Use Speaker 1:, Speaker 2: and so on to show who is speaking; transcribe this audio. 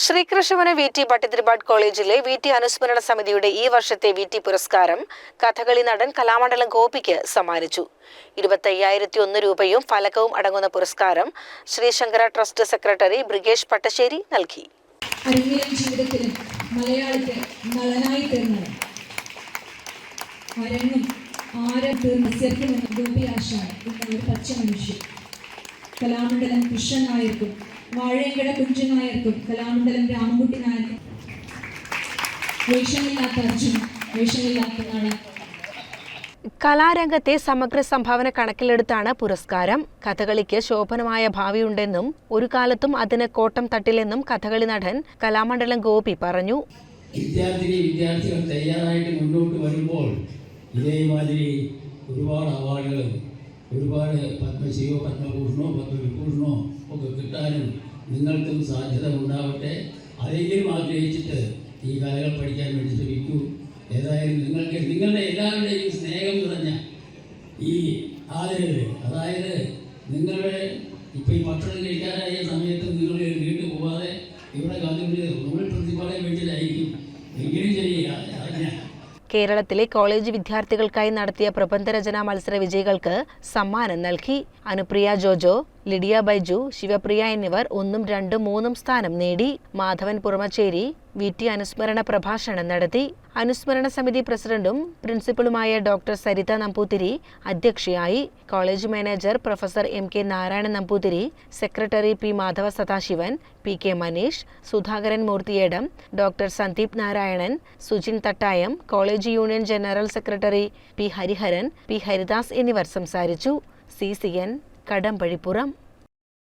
Speaker 1: ശ്രീകൃഷ്ണപുര വി.ടി. ഭട്ടതിരിപ്പാട് കോളേജിലെ വി.ടി. അനുസ്മരണ സമിതിയുടെ ഈ വർഷത്തെ വി.ടി. പുരസ്കാരം കഥകളി നടൻ കലാമണ്ഡലം ഗോപിക്ക് സമ്മാനിച്ചു. 25,001 രൂപയും ഫലകവും അടങ്ങുന്ന പുരസ്കാരം ശ്രീശങ്കര ട്രസ്റ്റ് സെക്രട്ടറി ബ്രിഗേഷ് പട്ടശ്ശേരി നൽകി.
Speaker 2: കലാമണ്ഡലം കൃഷ്ണൻ നായർക്കും വാഴയങ്കട കുഞ്ചൻ നായർക്കും കലാമണ്ഡലം രാമൻകുട്ടി നായർക്കും വേഷമില്ലാത്ത അർജുൻ വേഷമില്ലാത്ത നാടൻ.
Speaker 1: കലാരംഗത്തെ സമഗ്ര സംഭാവന കണക്കിലെടുത്താണ് പുരസ്കാരം. കഥകളിക്ക് ശോഭനമായ ഭാവിയുണ്ടെന്നും ഒരു കാലത്തും അതിന് കോട്ടം തട്ടില്ലെന്നും കഥകളി നടൻ കലാമണ്ഡലം ഗോപി പറഞ്ഞു.
Speaker 3: വിദ്യാർത്ഥികൾ തയ്യാറായിട്ട് മുന്നോട്ട് വരുമ്പോൾ ഇതേമാതിരി ഒരുപാട് അവാർഡുകളും ഒരുപാട് പത്മശ്രീയോ പത്മഭൂഷണോ പത്മവിഭൂഷണോ ഒക്കെ കിട്ടാനും നിങ്ങൾക്കും സാധ്യത ഉണ്ടാവട്ടെ. അതെങ്കിലും ആഗ്രഹിച്ചിട്ട് ഈ കലകൾ പഠിക്കാൻ വേണ്ടി ശ്രമിക്കൂ. ഏതായാലും നിങ്ങളുടെ എല്ലാവരുടെയും സ്നേഹം നിറഞ്ഞ ഈ ആദരവ്, അതായത് നിങ്ങളുടെ ഇപ്പോൾ ഈ ഭക്ഷണം കഴിക്കാനായ സമയത്ത് നിങ്ങൾ വീട്ടിൽ പോകാതെ ഇവിടെ കാത്തുകൊണ്ട് നമ്മൾ പ്രതിഫലം വേണ്ടിയിട്ടായിരിക്കും. എങ്കിലും ശരി അറിഞ്ഞ
Speaker 1: കേരളത്തിലെ കോളേജ് വിദ്യാർത്ഥികൾക്കായി നടത്തിയ പ്രബന്ധരചനാ മത്സര വിജയികൾക്ക് സമ്മാനം നൽകി. അനുപ്രിയ ജോജോ, ലിഡിയ ബൈജു, ശിവപ്രിയ എന്നിവർ 1, 2, 3 സ്ഥാനം നേടി. മാധവൻ പുറമച്ചേരി വി.ടി. അനുസ്മരണ പ്രഭാഷണം നടത്തി. അനുസ്മരണ സമിതി പ്രസിഡന്റും പ്രിൻസിപ്പലുമായ ഡോക്ടർ സരിത നമ്പൂതിരി അധ്യക്ഷയായി. College manager professor M.K. Narayanan Namboothiri, secretary P. Madhava Sadasivan, P.K. Maneesh, Sudhakaran Moorthiyedam, doctor Sandeep Narayanan, Sujin Thattayam, college union general secretary P. Hariharan, P. Haridas എന്നിവർ സംസാരിച്ചു. CCN കടമ്പഴിപ്പുറം.